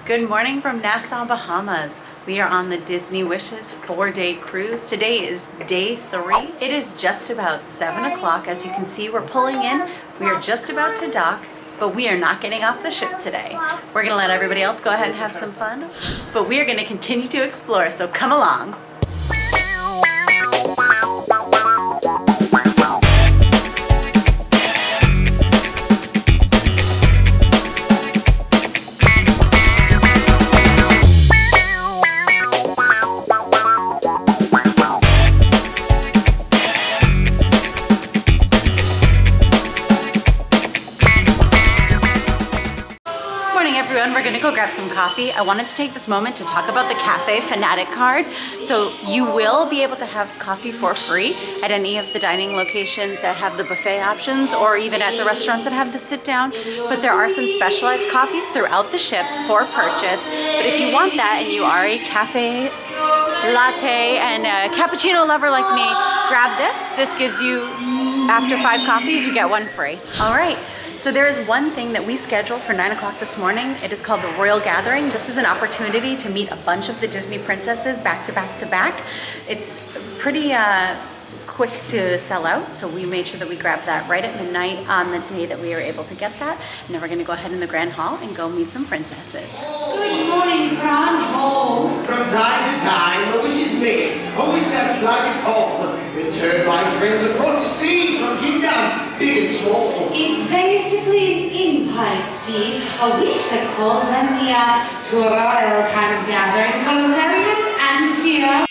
Good morning from Nassau, Bahamas. We are on the Disney Wishes 4-day cruise. Today is day 3. It is just about 7 o'clock. As you can see, we're pulling in. We are just about to dock, but we are not getting off the ship today. We're gonna let everybody else go ahead and have some fun, but we are gonna continue to explore, so come along. Everyone, we're gonna go grab some coffee. I wanted to take this moment to talk about the Cafe Fanatic card. So you will be able to have coffee for free at any of the dining locations that have the buffet options, or even at the restaurants that have the sit down. But there are some specialized coffees throughout the ship for purchase. But if you want that and you are a cafe latte and a cappuccino lover like me, grab this. This gives you, after 5 coffees, you get 1 free. All right. So there is one thing that we scheduled for 9 o'clock this morning. It is called the Royal Gathering. This is an opportunity to meet a bunch of the Disney princesses back to back to back. It's pretty quick to sell out, so we made sure that we grabbed that right at midnight on the day that we were able to get that. And then we're gonna go ahead in the Grand Hall and go meet some princesses. Good morning, Grand Hall. From time to time, a wish is made, a wish that's like a call. It's heard by friends across the seas, from kingdoms big and small. It's basically an invite, see? A wish that calls them to a royal kind of gathering, full of merriment and cheer.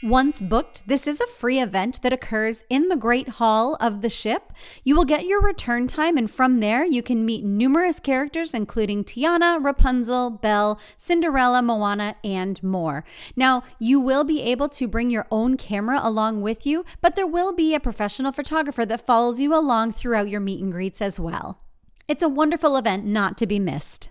Once booked, this is a free event that occurs in the Great Hall of the ship. You will get your return time, and from there you can meet numerous characters including Tiana, Rapunzel, Belle, Cinderella, Moana, and more. Now, you will be able to bring your own camera along with you, but there will be a professional photographer that follows you along throughout your meet and greets as well. It's a wonderful event not to be missed.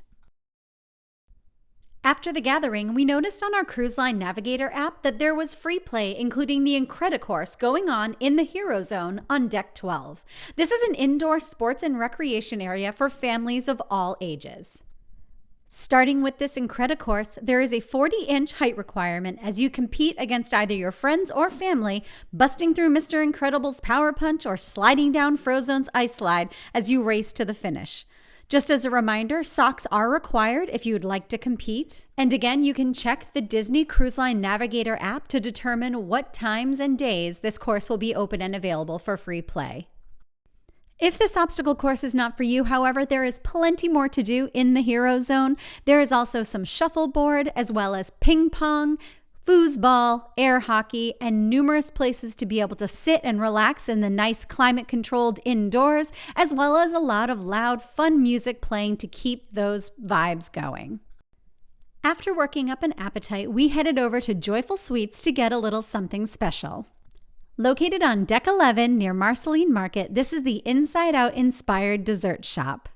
After the gathering, we noticed on our cruise line navigator app that there was free play, including the Incredicourse going on in the Hero Zone on Deck 12. This is an indoor sports and recreation area for families of all ages. Starting with this Incredicourse, there is a 40-inch height requirement as you compete against either your friends or family, busting through Mr. Incredible's Power Punch or sliding down Frozone's Ice Slide as you race to the finish. Just as a reminder, socks are required if you would like to compete. And again, you can check the Disney Cruise Line Navigator app to determine what times and days this course will be open and available for free play. If this obstacle course is not for you, however, there is plenty more to do in the Hero Zone. There is also some shuffleboard, as well as ping pong, foosball, air hockey, and numerous places to be able to sit and relax in the nice climate-controlled indoors, as well as a lot of loud, fun music playing to keep those vibes going. After working up an appetite, we headed over to Joyful Sweets to get a little something special. Located on Deck 11 near Marceline Market, this is the Inside Out inspired dessert shop.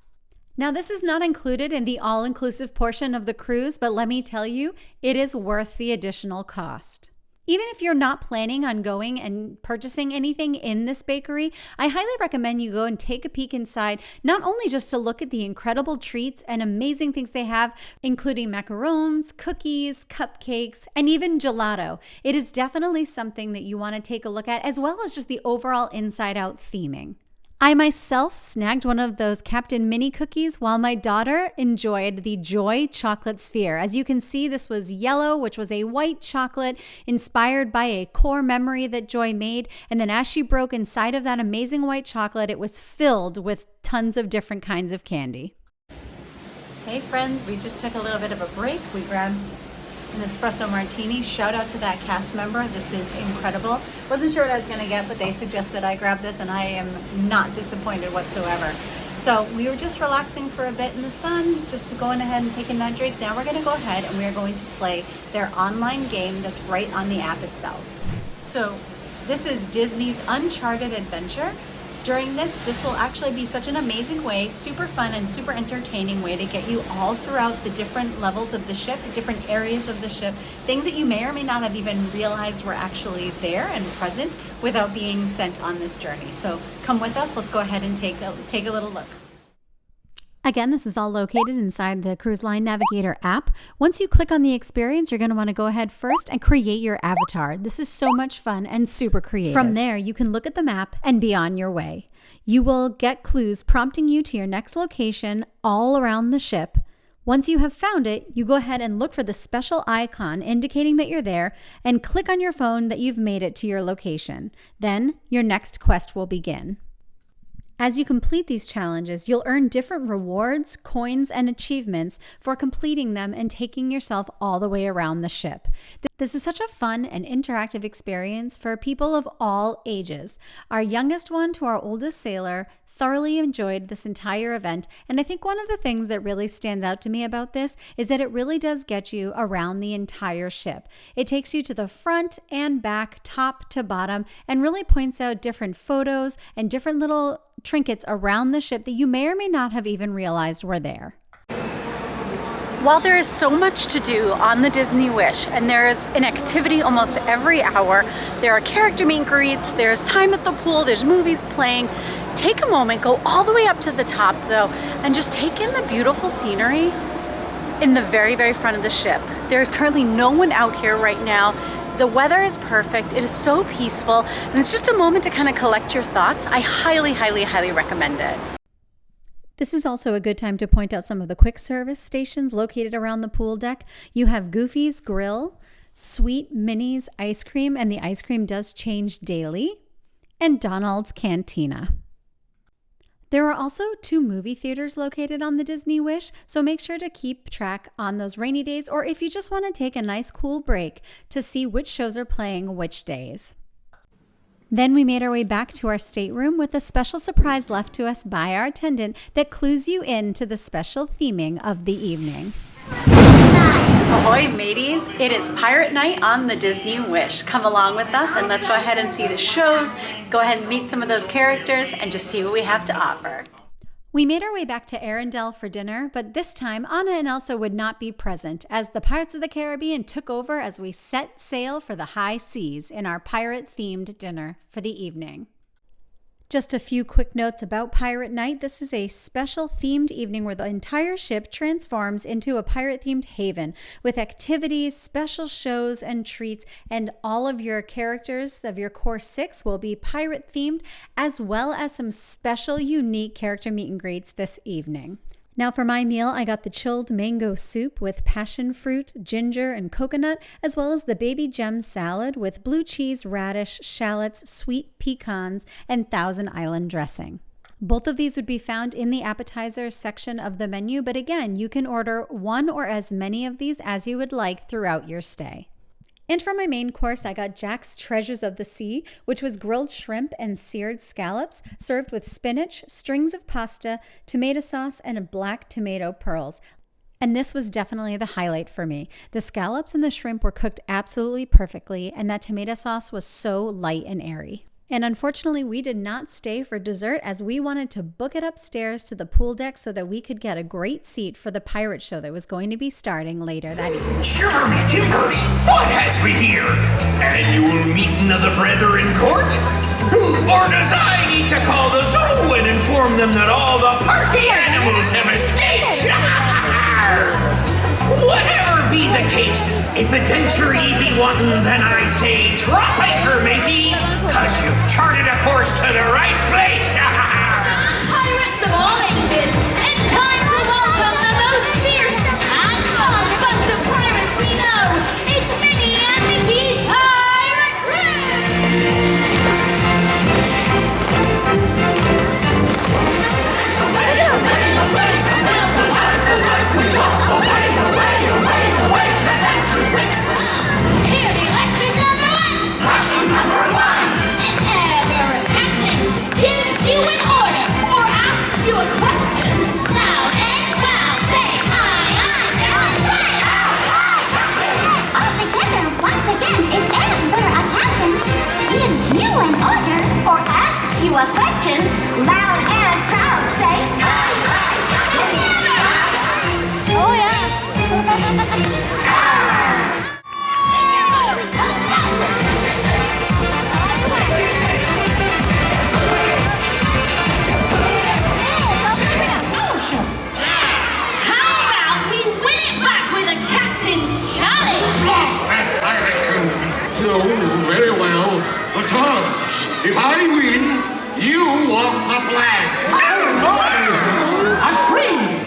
Now, this is not included in the all-inclusive portion of the cruise, but let me tell you, it is worth the additional cost. Even if you're not planning on going and purchasing anything in this bakery, I highly recommend you go and take a peek inside, not only just to look at the incredible treats and amazing things they have, including macarons, cookies, cupcakes, and even gelato. It is definitely something that you want to take a look at, as well as just the overall inside-out theming. I myself snagged one of those Captain Mini cookies while my daughter enjoyed the Joy Chocolate Sphere. As you can see, this was yellow, which was a white chocolate inspired by a core memory that Joy made. And then as she broke inside of that amazing white chocolate, it was filled with tons of different kinds of candy. Hey friends, we just took a little bit of a break. We grabbed an espresso martini. Shout out to that cast member. This is incredible. Wasn't sure what I was going to get, but they suggested I grab this, and I am not disappointed whatsoever. So we were just relaxing for a bit in the sun, just going ahead and taking that drink. Now we're going to go ahead and we are going to play their online game that's right on the app itself. So this is Disney's Uncharted Adventure. During this will actually be such an amazing way, super fun and super entertaining way to get you all throughout the different levels of the ship, different areas of the ship, things that you may or may not have even realized were actually there and present without being sent on this journey. So come with us, let's go ahead and take a little look. Again, this is all located inside the Cruise Line Navigator app. Once you click on the experience, you're going to want to go ahead first and create your avatar. This is so much fun and super creative. From there, you can look at the map and be on your way. You will get clues prompting you to your next location all around the ship. Once you have found it, you go ahead and look for the special icon indicating that you're there and click on your phone that you've made it to your location. Then your next quest will begin. As you complete these challenges, you'll earn different rewards, coins, and achievements for completing them and taking yourself all the way around the ship. This is such a fun and interactive experience for people of all ages. Our youngest one to our oldest sailor thoroughly enjoyed this entire event, and I think one of the things that really stands out to me about this is that it really does get you around the entire ship. It takes you to the front and back, top to bottom, and really points out different photos and different little trinkets around the ship that you may or may not have even realized were there. While there is so much to do on the Disney Wish, and there is an activity almost every hour, there are character meet and greets, there's time at the pool, there's movies playing, take a moment, go all the way up to the top though, and just take in the beautiful scenery in the very, very front of the ship. There's currently no one out here right now. The weather is perfect, it is so peaceful, and it's just a moment to kind of collect your thoughts. I highly, highly, highly recommend it. This is also a good time to point out some of the quick service stations located around the pool deck. You have Goofy's Grill, Sweet Minnie's Ice Cream, and the ice cream does change daily, and Donald's Cantina. There are also 2 movie theaters located on the Disney Wish, so make sure to keep track on those rainy days, or if you just want to take a nice cool break to see which shows are playing which days. Then we made our way back to our stateroom with a special surprise left to us by our attendant that clues you in to the special theming of the evening. Ahoy mateys, it is Pirate Night on the Disney Wish. Come along with us and let's go ahead and see the shows, go ahead and meet some of those characters and just see what we have to offer. We made our way back to Arendelle for dinner, but this time Anna and Elsa would not be present as the Pirates of the Caribbean took over as we set sail for the high seas in our pirate-themed dinner for the evening. Just a few quick notes about Pirate Night. This is a special themed evening where the entire ship transforms into a pirate-themed haven with activities, special shows, and treats, and all of your characters of your core 6 will be pirate-themed, as well as some special, unique character meet and greets this evening. Now for my meal, I got the chilled mango soup with passion fruit, ginger, and coconut, as well as the baby gem salad with blue cheese, radish, shallots, sweet pecans, and Thousand Island dressing. Both of these would be found in the appetizer section of the menu, but again, you can order one or as many of these as you would like throughout your stay. And for my main course, I got Jack's Treasures of the Sea, which was grilled shrimp and seared scallops, served with spinach, strings of pasta, tomato sauce, and black tomato pearls. And this was definitely the highlight for me. The scallops and the shrimp were cooked absolutely perfectly, and that tomato sauce was so light and airy. And unfortunately, we did not stay for dessert as we wanted to book it upstairs to the pool deck so that we could get a great seat for the pirate show that was going to be starting later that evening. Shiver me timbers, what has we here? Annual meeting of the brethren court? Or does I need to call the zoo and inform them that all the party animals have escaped? Whatever be the case, if adventure ye be wantin', then I say drop anchor, mateys, 'cause you've charted a course to the right place. Pirates of all ages, it's time to welcome the most fierce and fun bunch of pirates we know. It's Minnie and Mickey's Pirate Cruise! Here be lesson number one! Lesson number one! Ever a captain gives you If I win, you walk the plank. Agreed!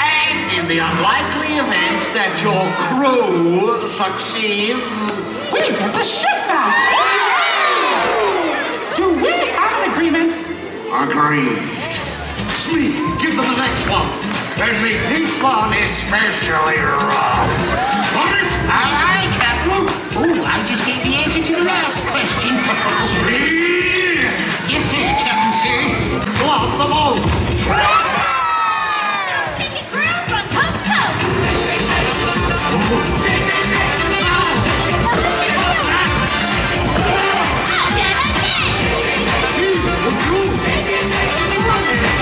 And in the unlikely event that your crew succeeds, We get the ship back! Do we have an agreement? agreed. Smee, give them the next one. And make this one especially rough. Got it? Aye, Captain. Oh, I just gave the answer to the last question. Smee! Yes, sir, Captain, sir. Flop the boat! Sticky crew from coast to coast. Out and again.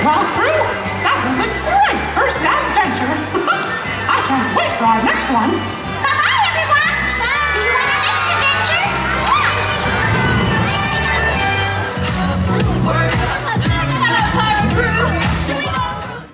Well, crew, that was a great first adventure. I can't wait for our next one. Bye-bye, everyone. See you on our next adventure. Hello, pirate crew.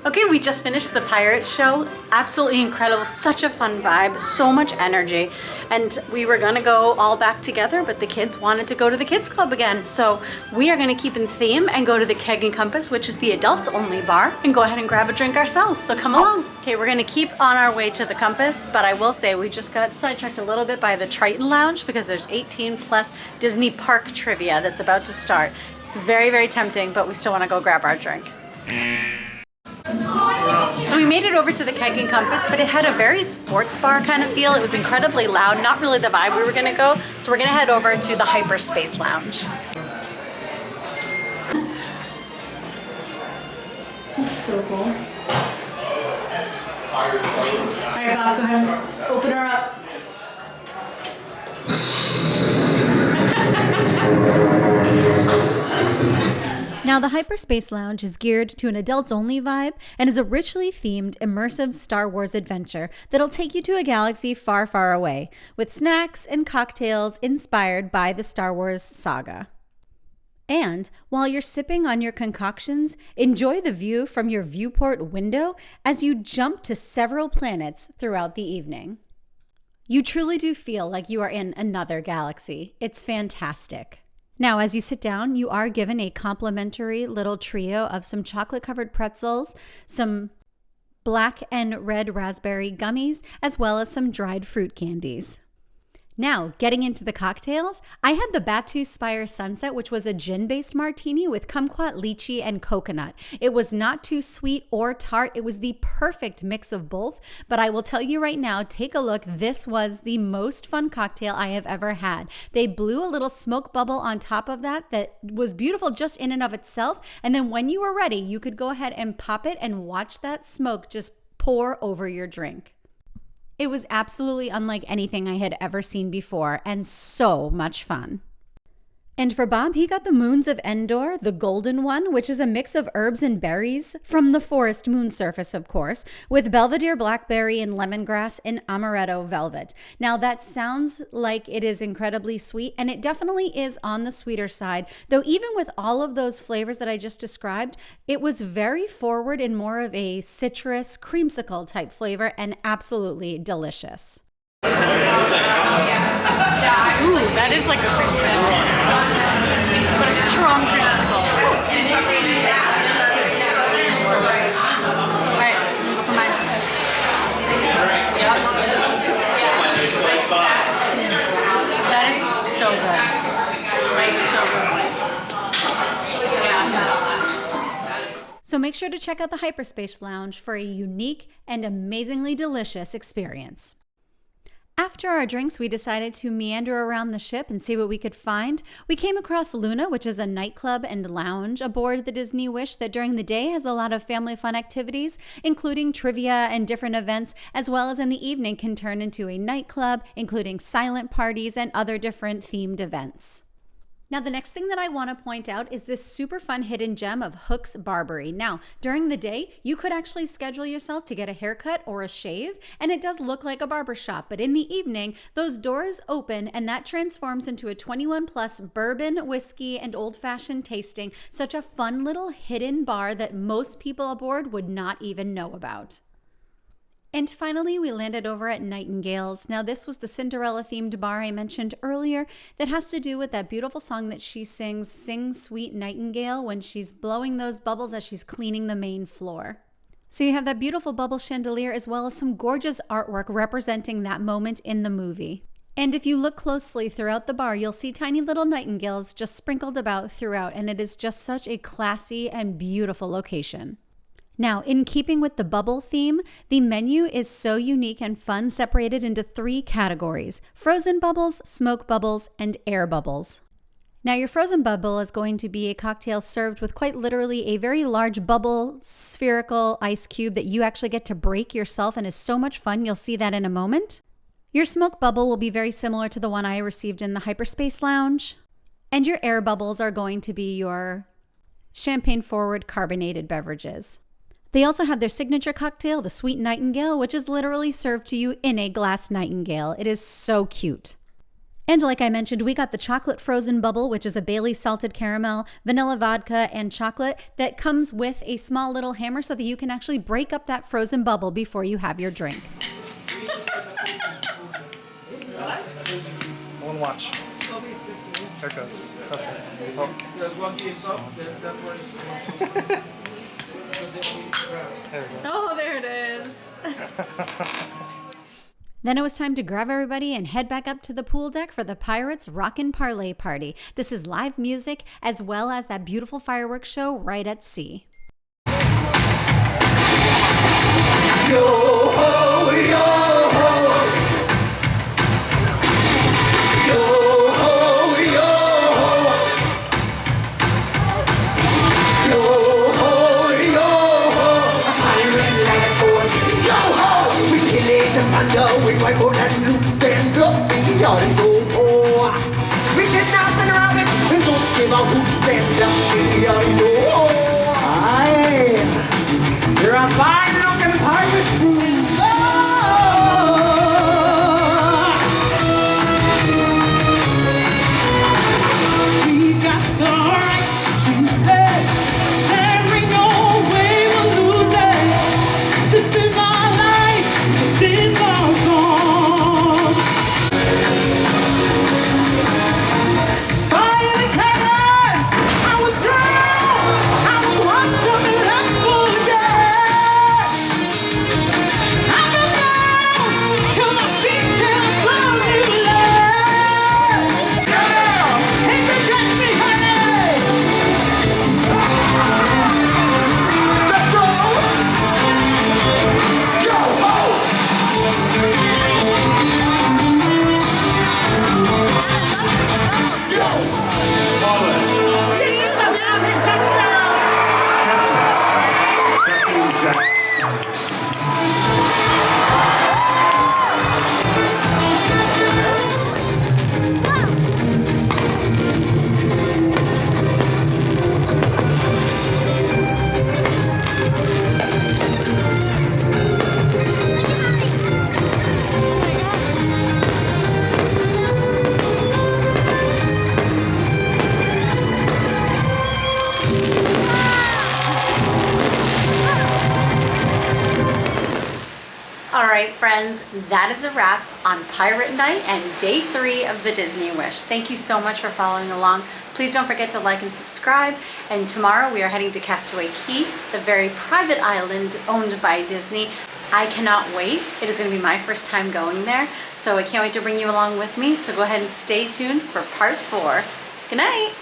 Okay, we just finished the pirate show. Absolutely incredible, such a fun vibe, so much energy. And we were gonna go all back together, but the kids wanted to go to the kids club again. So we are gonna keep in theme and go to the Keg and Compass, which is the adults only bar, and go ahead and grab a drink ourselves. So come along. Okay, we're gonna keep on our way to the Compass, but I will say we just got sidetracked a little bit by the Triton Lounge because there's 18 plus Disney park trivia that's about to start. It's very, very tempting, but we still wanna go grab our drink. So we made it over to the Keg and Compass, but it had a very sports bar kind of feel. It was incredibly loud, not really the vibe we were gonna go. So we're gonna head over to the Hyperspace Lounge. That's so cool. All right, Bob, go ahead. Open her up. Now, the Hyperspace Lounge is geared to an adults-only vibe and is a richly themed, immersive Star Wars adventure that'll take you to a galaxy far, far away, with snacks and cocktails inspired by the Star Wars saga. And while you're sipping on your concoctions, enjoy the view from your viewport window as you jump to several planets throughout the evening. You truly do feel like you are in another galaxy. It's fantastic. Now, as you sit down, you are given a complimentary little trio of some chocolate-covered pretzels, some black and red raspberry gummies, as well as some dried fruit candies. Now, getting into the cocktails, I had the Batu Spire Sunset, which was a gin-based martini with kumquat, lychee, and coconut. It was not too sweet or tart. It was the perfect mix of both, but I will tell you right now, take a look. This was the most fun cocktail I have ever had. They blew a little smoke bubble on top of that was beautiful just in and of itself, and then when you were ready, you could go ahead and pop it and watch that smoke just pour over your drink. It was absolutely unlike anything I had ever seen before, and so much fun. And for Bob, he got the Moons of Endor, the golden one, which is a mix of herbs and berries from the forest moon surface, of course, with Belvedere blackberry and lemongrass and amaretto velvet. Now, that sounds like it is incredibly sweet, and it definitely is on the sweeter side, though even with all of those flavors that I just described, it was very forward in more of a citrus creamsicle type flavor and absolutely delicious. Ooh, that is like a creamsicle. But a strong creamsicle. Alright, for mine. That is so good. That is so good. So make sure to check out the Hyperspace Lounge for a unique and amazingly delicious experience. After our drinks, we decided to meander around the ship and see what we could find. We came across Luna, which is a nightclub and lounge aboard the Disney Wish that during the day has a lot of family fun activities, including trivia and different events, as well as in the evening can turn into a nightclub, including silent parties and other different themed events. Now, the next thing that I want to point out is this super fun hidden gem of Hook's Barbery. Now, during the day, you could actually schedule yourself to get a haircut or a shave, and it does look like a barber shop. But in the evening, those doors open, and that transforms into a 21-plus bourbon, whiskey, and old-fashioned tasting. Such a fun little hidden bar that most people aboard would not even know about. And finally, we landed over at Nightingales. Now, this was the Cinderella-themed bar I mentioned earlier that has to do with that beautiful song that she sings, Sing Sweet Nightingale, when she's blowing those bubbles as she's cleaning the main floor. So you have that beautiful bubble chandelier as well as some gorgeous artwork representing that moment in the movie. And if you look closely throughout the bar, you'll see tiny little nightingales just sprinkled about throughout, and it is just such a classy and beautiful location. Now, in keeping with the bubble theme, the menu is so unique and fun, separated into 3 categories: frozen bubbles, smoke bubbles, and air bubbles. Now, your frozen bubble is going to be a cocktail served with quite literally a very large bubble, spherical ice cube that you actually get to break yourself and is so much fun. You'll see that in a moment. Your smoke bubble will be very similar to the one I received in the Hyperspace lounge. And your air bubbles are going to be your champagne-forward carbonated beverages. They also have their signature cocktail, the Sweet Nightingale, which is literally served to you in a glass nightingale. It is so cute. And like I mentioned, we got the chocolate frozen bubble, which is a Bailey's salted caramel, vanilla vodka, and chocolate that comes with a small little hammer so that you can actually break up that frozen bubble before you have your drink. One watch. There it goes. Okay. Oh, there it is. Then it was time to grab everybody and head back up to the pool deck for the Pirates Rockin' Parlay Party. This is live music as well as that beautiful fireworks show right at sea. Yo ho, yo ho. Yo ho, yo ho. Yo ho, yo ho. Pirates like a fort. Yo ho, we kill it and plunder, we rifle and loot, stand up, the yard is over. We kidnap and rob it, and don't give a hoot, stand up, the yard is over. Aye, you're a fine-looking pirate's crew. We've got the right to play. There ain't no way we'll lose it. This is our life. This is our song. Fire the cannons! I was drowned. I was washed up and left for dead. I'm down till my feet can't find me left. Yeah! Hey, protect me, honey! Let's go! Yo ho! Captain Jack All right, friends, that is a wrap on Pirate Night and day 3 of the Disney Wish. Thank you so much for following along. Please don't forget to like and subscribe. And tomorrow we are heading to Castaway Cay, the very private island owned by Disney. I cannot wait. It is going to be my first time going there, so I can't wait to bring you along with me. So go ahead and stay tuned for part 4. Good night.